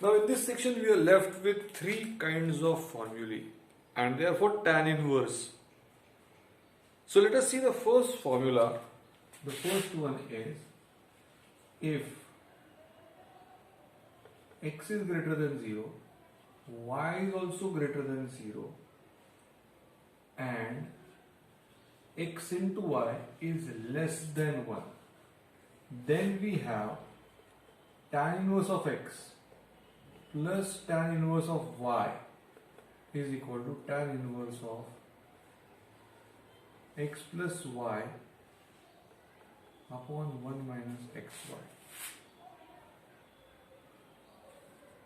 Now in this section we are left with three kinds of formulae and they are for tan inverse. So let us see the first formula. The first one is if x is greater than 0, y is also greater than 0 and x into y is less than 1, then we have tan inverse of x plus tan inverse of y is equal to tan inverse of x plus y upon 1 minus xy.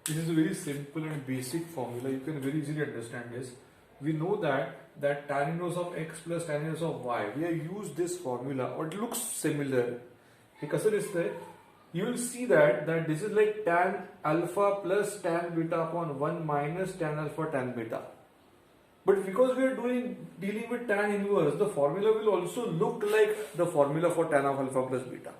This is a very simple and basic formula. You can very easily understand this. We know that tan inverse of x plus tan inverse of y, we have used this formula or it looks similar. You will see that this is like tan alpha plus tan beta upon 1 minus tan alpha tan beta. But because we are dealing with tan inverse, the formula will also look like the formula for tan of alpha plus beta.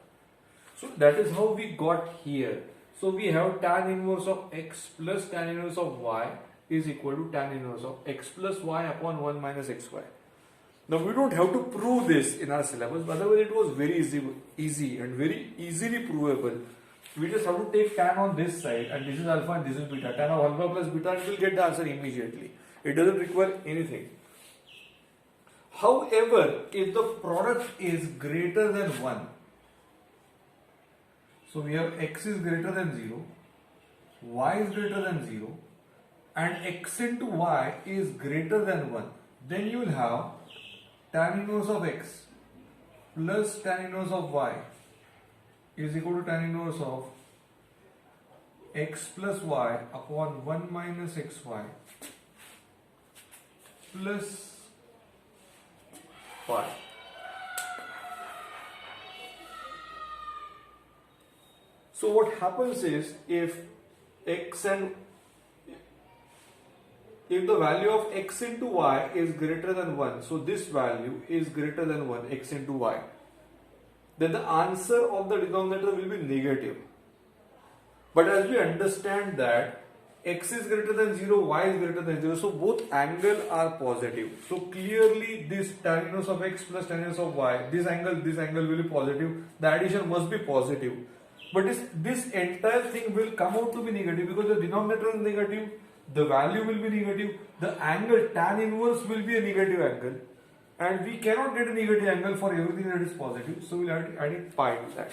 So that is how we got here. So we have tan inverse of x plus tan inverse of y is equal to tan inverse of x plus y upon 1 minus xy. Now we don't have to prove this in our syllabus, but otherwise it was very easy and very easily provable. We just have to take tan on this side and this is alpha and this is beta. Tan of alpha plus beta and we'll get the answer immediately. It doesn't require anything. However, if the product is greater than 1, so we have x is greater than 0, y is greater than 0 and x into y is greater than 1, then you will have tan inverse of x plus tan inverse of y is equal to tan inverse of x plus y upon 1 minus xy plus y. So what happens is if the value of x into y is greater than 1, so this value is greater than 1, x into y, then the answer of the denominator will be negative. But as we understand that x is greater than 0, y is greater than 0, so both angles are positive. So clearly this tan inverse of x plus tan inverse of y, this angle will be positive, the addition must be positive. But this entire thing will come out to be negative because the denominator is negative, the value will be negative, the angle tan inverse will be a negative angle, and we cannot get a negative angle for everything that is positive, so we'll have to add pi to that.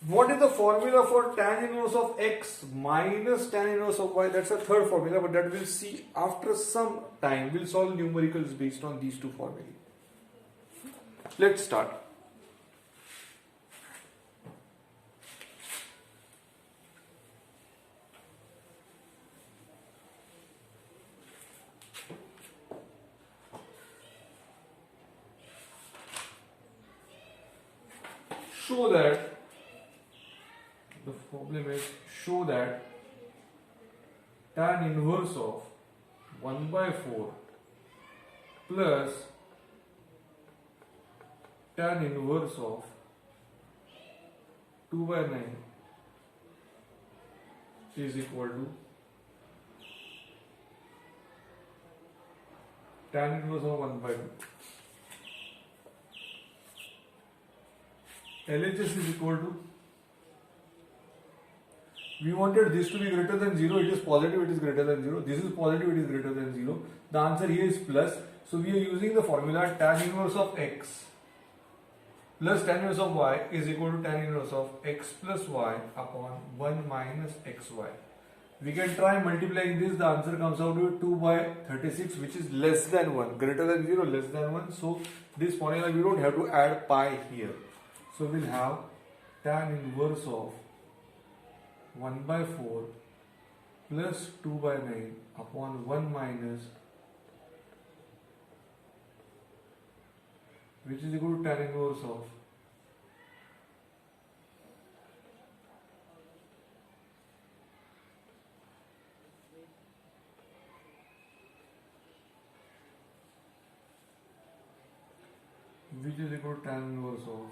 What is the formula for tan inverse of x minus tan inverse of y? That's a third formula, but that we'll see after some time. We'll solve numericals based on these two formulas. Let's start. Show that the problem is tan inverse of 1 by 4 plus tan inverse of 2 by 9 is equal to tan inverse of 1 by 2. LHS is equal to, we wanted this to be greater than 0, it is positive, it is greater than 0, this is positive, it is greater than 0, the answer here is plus, so we are using the formula tan inverse of x plus tan inverse of y is equal to tan inverse of x plus y upon 1 minus xy. We can try multiplying this, the answer comes out to 2 by 36 which is less than 1, greater than 0, less than 1, so this formula we don't have to add pi here. So we'll have tan inverse of 1 by 4 plus 2 by 9 upon 1 minus, which is equal to tan inverse of which is equal to tan inverse of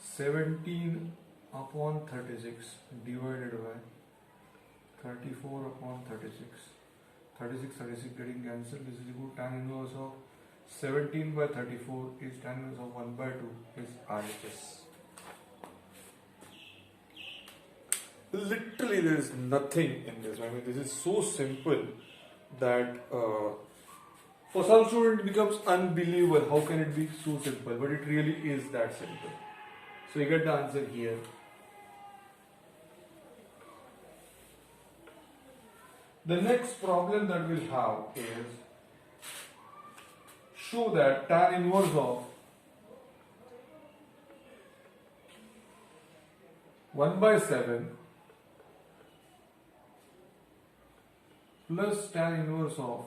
17 upon 36 divided by 34 upon 36. 36 getting cancelled. This is equal to tan inverse of 17 by 34 is tan inverse of 1 by 2 is RHS. Literally there is nothing in this. I mean, this is so simple that for some student it becomes unbelievable. How can it be so simple? But it really is that simple. So you get the answer here. The next problem that we'll have is show that tan inverse of 1 by 7 plus tan inverse of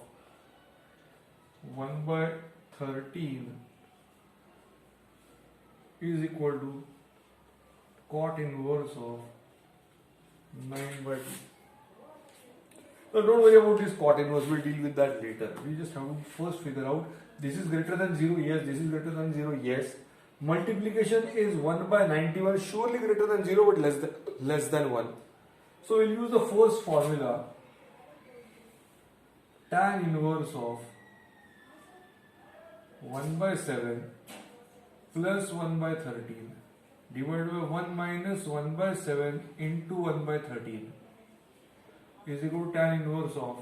1 by 13 is equal to cot inverse of 9 by 2. So don't worry about this cot inverse, we'll deal with that later. We just have to first figure out this is greater than 0, yes, this is greater than 0, yes. Multiplication is 1 by 91, surely greater than 0 but less than 1. So we'll use the first formula, tan inverse of 1 by 7 plus 1 by 13 divided by 1 minus 1 by 7 into 1 by 13 is equal to tan inverse of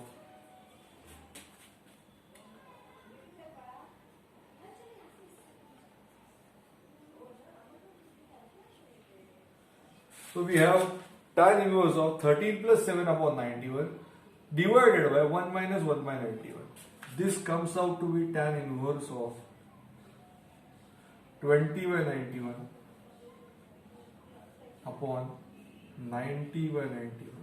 so we have tan inverse of 13 plus 7 upon 91 divided by 1 minus 1 by 91. This comes out to be tan inverse of 20 by 91 upon 90 by 91.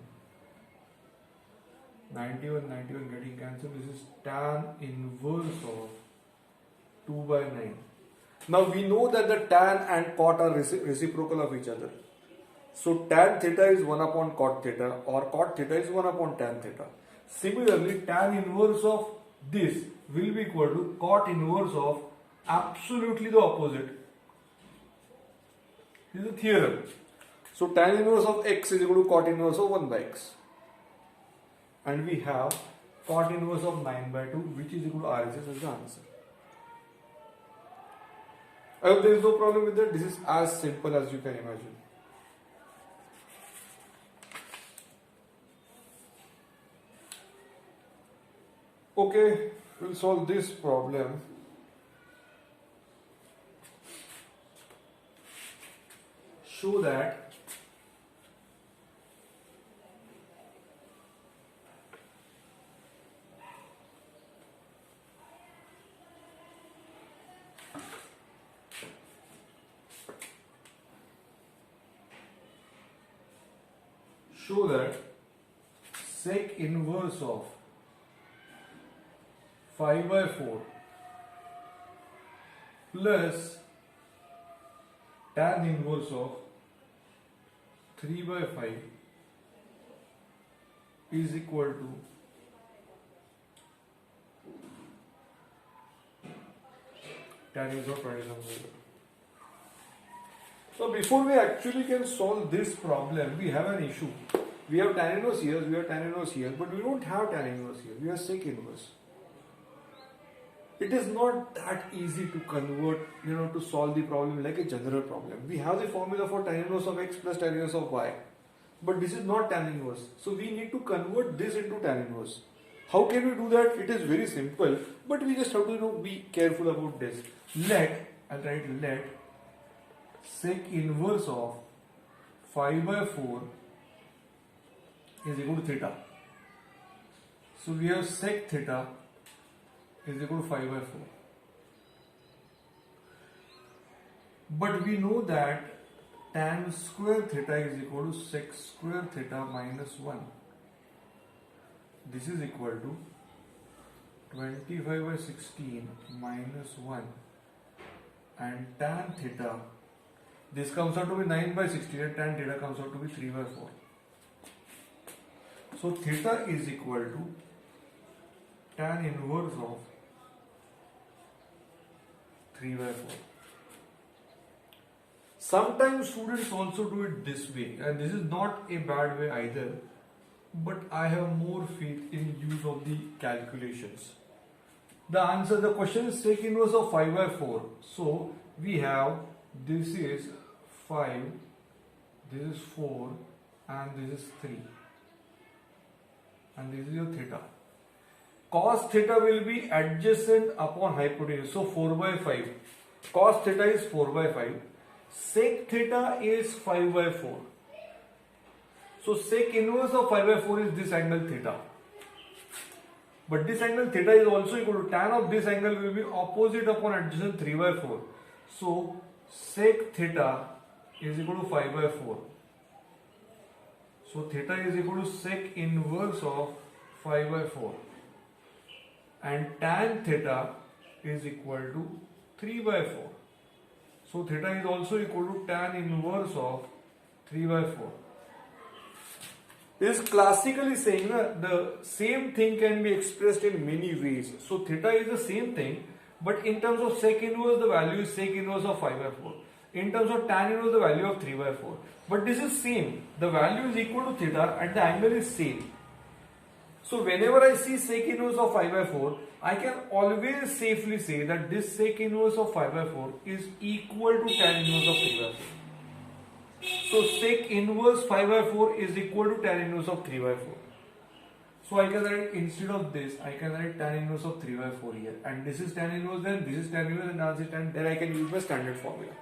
91 getting cancelled. This is tan inverse of 2 by 9. Now we know that the tan and cot are reciprocal of each other. So tan theta is 1 upon cot theta or cot theta is 1 upon tan theta. Similarly, tan inverse of this will be equal to cot inverse of absolutely the opposite. This is a theorem. So tan inverse of x is equal to cot inverse of 1 by x. And we have cot inverse of 9 by 2 which is equal to RHS as the answer. I hope there is no problem with that. This is as simple as you can imagine. Okay, we'll solve this problem. Show that sec inverse of 5 by 4 plus tan inverse of 3 by 5 is equal to tan inverse of 27. So before we actually can solve this problem, we have an issue. We have tan inverse here, we have tan inverse here, but we don't have tan inverse here. We have sec inverse. It is not that easy to convert, to solve the problem like a general problem. We have the formula for tan inverse of x plus tan inverse of y, but this is not tan inverse. So we need to convert this into tan inverse. How can we do that? It is very simple, but we just have to be careful about this. I'll write let sec inverse of 5 by 4 is equal to theta. So we have sec theta is equal to 5 by 4. But we know that tan square theta is equal to sec square theta minus 1. This is equal to 25 by 16 minus 1. And tan theta, this comes out to be 9 by 16 and tan theta comes out to be 3 by 4. So theta is equal to tan inverse of 3 by 4. Sometimes students also do it this way, and this is not a bad way either, but I have more faith in use of the calculations. The question is sec inverse of 5 by 4. So we have, this is 5, this is 4, and this is 3, and this is your theta. Cos theta will be adjacent upon hypotenuse, so 4 by 5. Cos theta is 4 by 5. Sec theta is 5 by 4. So sec inverse of 5 by 4 is this angle theta. But this angle theta is also equal to tan of this angle will be opposite upon adjacent 3 by 4. So sec theta is equal to 5 by 4. So theta is equal to sec inverse of 5 by 4. And tan theta is equal to 3 by 4. So theta is also equal to tan inverse of 3 by 4. This is classically saying that the same thing can be expressed in many ways. So theta is the same thing, but in terms of sec inverse, the value is sec inverse of 5 by 4. In terms of tan inverse, the value of 3 by 4. But this is same. The value is equal to theta and the angle is same. So whenever I see sec inverse of 5 by 4, I can always safely say that this sec inverse of 5 by 4 is equal to tan inverse of 3 by 4. So sec inverse 5 by 4 is equal to tan inverse of 3 by 4. So I can write, instead of this, I can write tan inverse of 3 by 4 here. And this is tan inverse, then this is tan inverse, and this is tan. Then I can use my standard formula.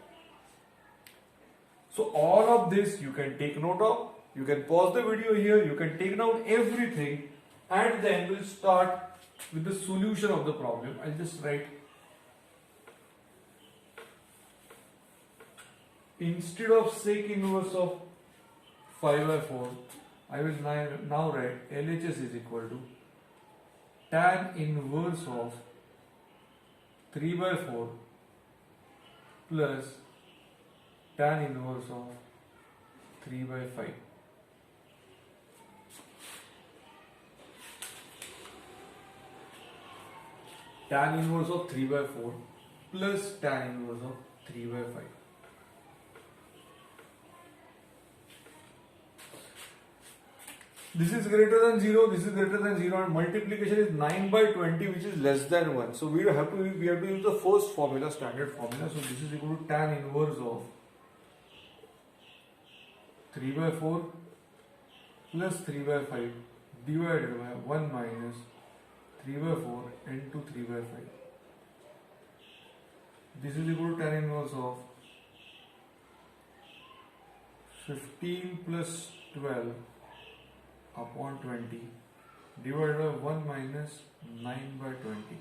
So all of this you can take note of. You can pause the video here. You can take down everything. And then we'll start with the solution of the problem. I'll just write, instead of sec inverse of 5 by 4, I will now write LHS is equal to tan inverse of 3 by 4 plus tan inverse of 3 by 5. Tan inverse of 3 by 4 plus tan inverse of 3 by 5. This is greater than 0, this is greater than 0, and multiplication is 9 by 20, which is less than 1. So we have to use the first formula, standard formula. So this is equal to tan inverse of 3 by 4 plus 3 by 5 divided by 1 minus 3 by 4 into 3 by 5. This is equal to tan inverse of 15 plus 12 upon 20 divided by 1 minus 9 by 20.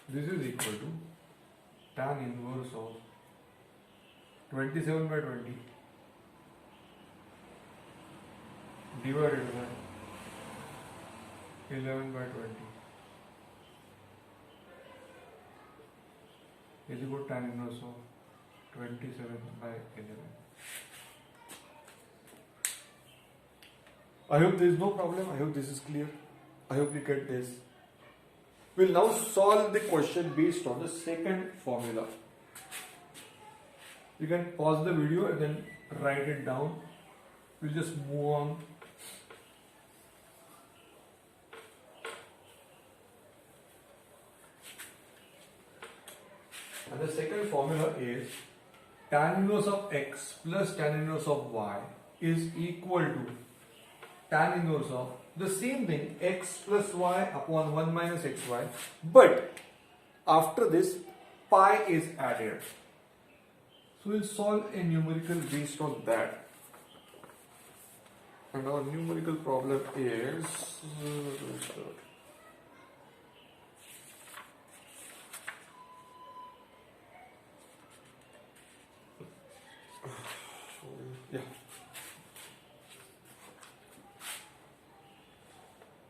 This is equal to tan inverse of 27 by 20 divided by 11 by 20 is equal to tan inverse of 27 by 11. I hope there is no problem. I hope this is clear. I hope you get this. We'll now solve the question based on the second formula. You can pause the video and then write it down. We'll just move on. And the second formula is tan inverse of x plus tan inverse of y is equal to tan inverse of the same thing, x plus y upon 1 minus xy, but after this pi is added. So we'll solve a numerical based on that. And our numerical problem is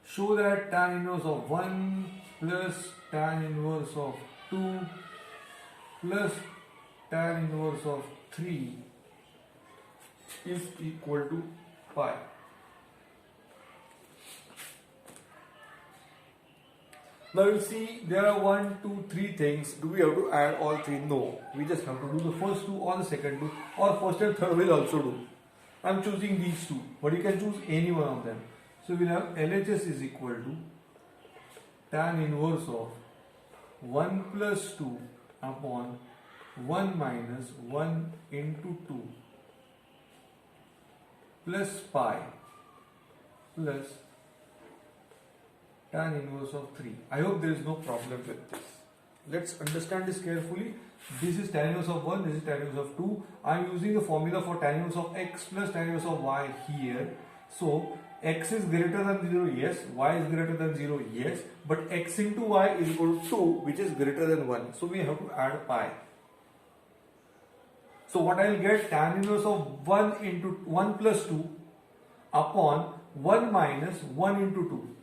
show that tan inverse of 1 plus tan inverse of 2 plus tan inverse of 3 is equal to pi. Now you see there are 1, 2, 3 things. Do we have to add all 3? No. We just have to do the first 2 or the second 2, or first and third will also do. I am choosing these 2, but you can choose any one of them. So we'll have LHS is equal to tan inverse of 1 plus 2 upon 1 minus 1 into 2 plus pi plus tan inverse of 3. I hope there is no problem with this. Let's understand this carefully. This is tan inverse of 1, this is tan inverse of 2. I am using the formula for tan inverse of x plus tan inverse of y here. So x is greater than 0, yes. Y is greater than 0, yes. But x into y is equal to 2, which is greater than 1. So we have to add pi. So what I will get, tan inverse of 1 into 1 plus 2 upon 1 minus 1 into 2.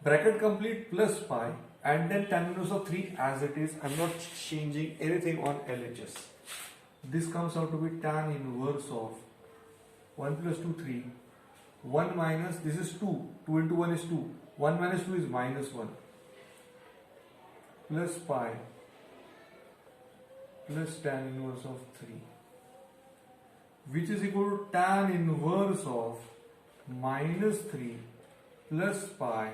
Bracket complete plus pi, and then tan inverse of 3 as it is. I am not changing anything on LHS. This comes out to be tan inverse of 1 plus 2, 3. 1 minus, this is 2. 2 into 1 is 2. 1 minus 2 is minus 1. Plus pi plus tan inverse of 3. Which is equal to tan inverse of minus 3 plus pi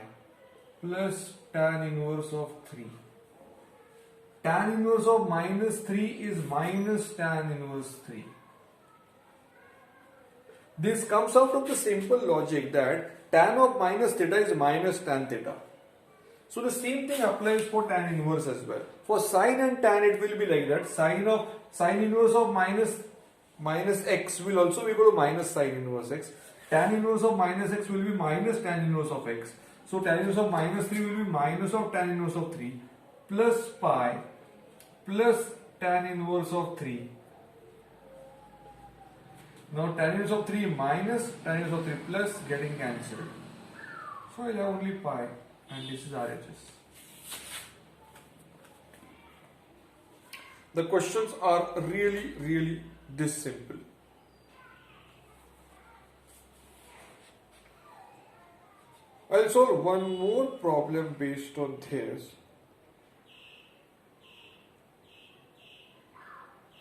plus tan inverse of 3. Tan inverse of minus 3 is minus tan inverse 3. This comes out of the simple logic that tan of minus theta is minus tan theta. So the same thing applies for tan inverse as well. For sine and tan it will be like that. Sine inverse of minus x will also be equal to minus sine inverse x. Tan inverse of minus x will be minus tan inverse of x. So tan inverse of minus 3 will be minus of tan inverse of 3 plus pi plus tan inverse of 3. Now tan inverse of 3 minus tan inverse of 3 plus getting cancelled. So I'll have only pi, and this is RHS. The questions are really this simple. I'll solve one more problem based on this,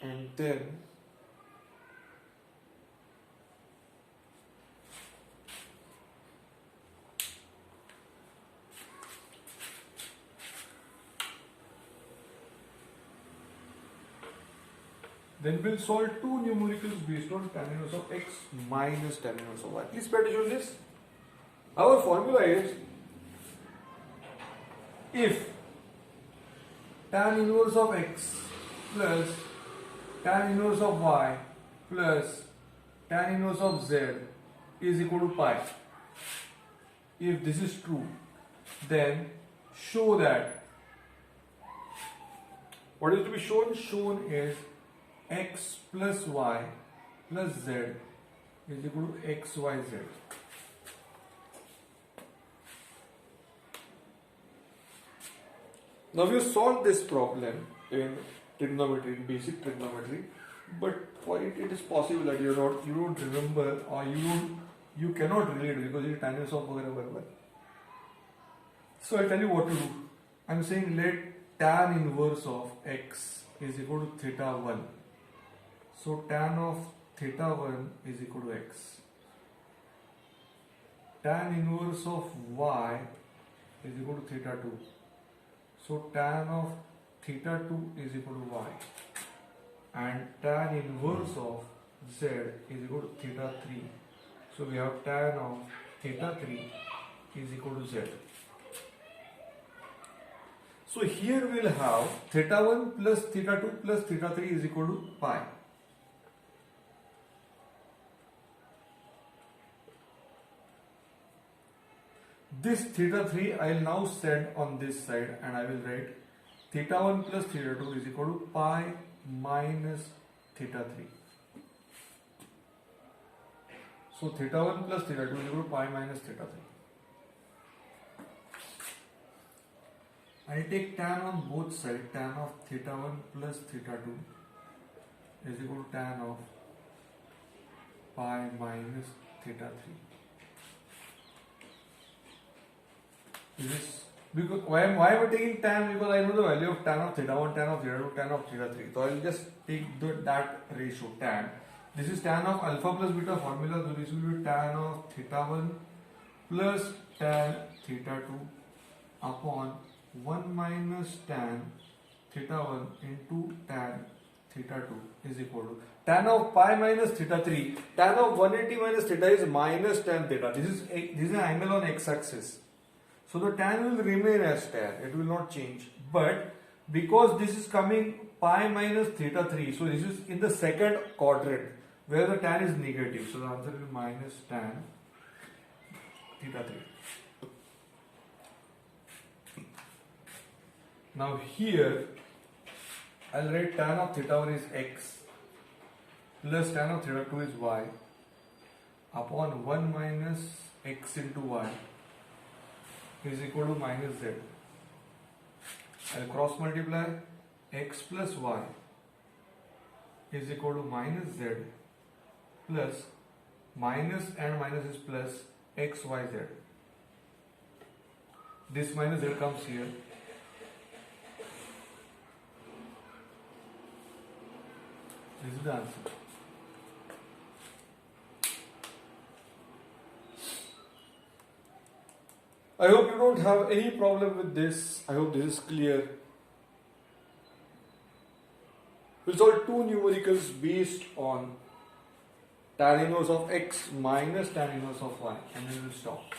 and then we'll solve two numericals based on tan inverse of x minus tan inverse of y. Please pay attention to this. Our formula is, if tan inverse of x plus tan inverse of y plus tan inverse of z is equal to pi, if this is true, then show that what is to be shown? Shown is x plus y plus z is equal to xyz. Now we have solved this problem in trigonometry, in basic trigonometry, but for it is possible that you don't remember, or you cannot relate because it is tan inverse of whatever. So I'll tell you what to do. I'm saying let tan inverse of x is equal to theta 1. So tan of theta 1 is equal to x. Tan inverse of y is equal to theta 2. So tan of theta 2 is equal to y. And tan inverse of z is equal to theta 3. So we have tan of theta 3 is equal to z. So here we'll have theta 1 plus theta 2 plus theta 3 is equal to pi. This theta 3 I will now send on this side, and I will write theta 1 plus theta 2 is equal to pi minus theta 3. So theta 1 plus theta 2 is equal to pi minus theta 3. I will take tan on both sides. Tan of theta 1 plus theta 2 is equal to tan of pi minus theta 3. This because why am I taking tan? Because I know the value of tan of theta 1, tan of theta 2, tan of theta 3. So I will just take that ratio tan. This is tan of alpha plus beta formula. So this will be tan of theta 1 plus tan theta 2 upon 1 minus tan theta 1 into tan theta 2 is equal to tan of pi minus theta 3. Tan of 180 minus theta is minus tan theta. This is an angle on x-axis. So the tan will remain as tan. It will not change. But because this is coming pi minus theta 3, so this is in the second quadrant where the tan is negative. So the answer will be minus tan theta 3. Now here I'll write tan of theta 1 is x plus tan of theta 2 is y upon 1 minus x into y is equal to minus z. I'll cross multiply x plus y is equal to minus z plus minus and minus is plus x y z. This minus z comes here. This is the answer. I hope you don't have any problem with this. I hope this is clear. We'll solve two numericals based on tan inverse of x minus tan inverse of y, and then we'll stop.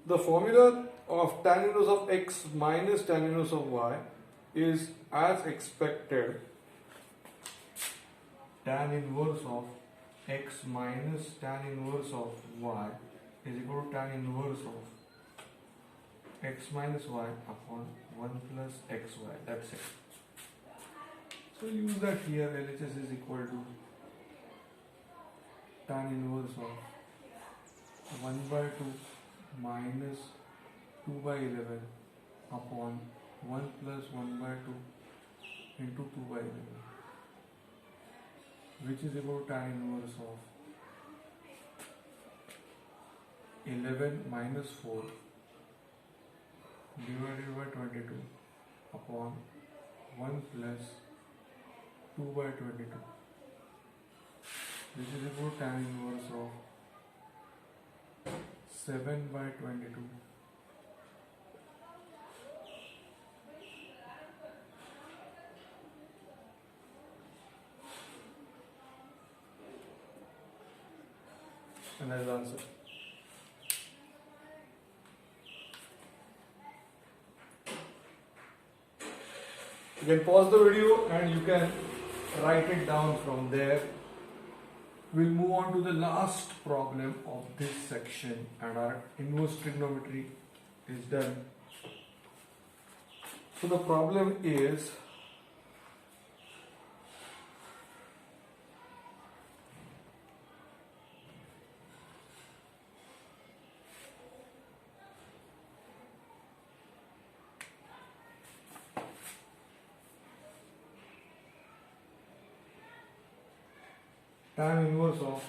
The formula of tan inverse of x minus tan inverse of y is as expected. Tan inverse of x minus tan inverse of y is equal to tan inverse of x minus y upon 1 plus xy. That's it. So use that here. LHS is equal to tan inverse of 1 by 2 minus 2 by 11 upon 1 plus 1 by 2 into 2 by 11, which is equal to tan inverse of 11 minus 4 divided by 22 upon 1 plus 2 by 22, which is equal to tan inverse of 7 by 22 and that's the answer. You can pause the video and you can write it down from there. We'll move on to the last problem of this section and our inverse trigonometry is done. So the problem is tan inverse of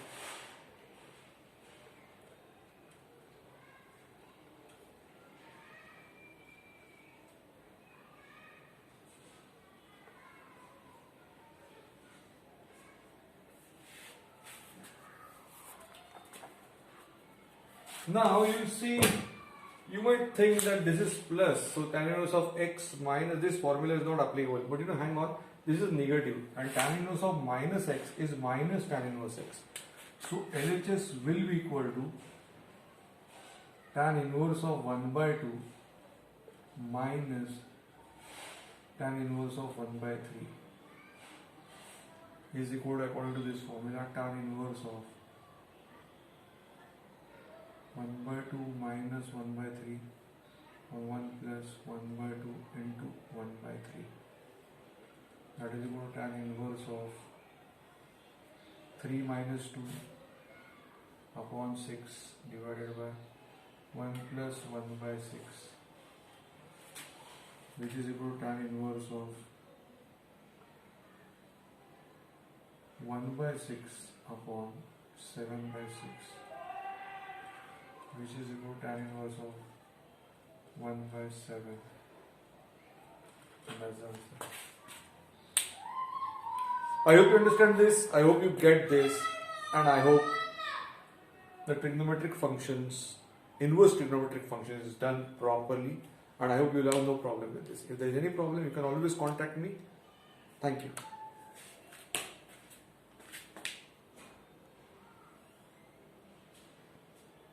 Now you see, you might think that this is plus, so tan inverse of x minus, this formula is not applicable. But hang on, this is negative, and tan inverse of minus x is minus tan inverse x. So LHS will be equal to tan inverse of 1 by 2 minus tan inverse of 1 by 3 is equal to, according to this formula, tan inverse of 1 by 2 minus 1 by 3 or 1 plus 1 by 2 into 1 by 3. That is equal to tan inverse of 3 minus 2 upon 6 divided by 1 plus 1 by 6, which is equal to tan inverse of 1 by 6 upon 7 by 6, which is equal to tan inverse of 1 by 7. And that's the answer. I hope you understand this, I hope you get this, and I hope the trigonometric functions, inverse trigonometric functions is done properly, and I hope you'll have no problem with this. If there is any problem, you can always contact me. Thank you.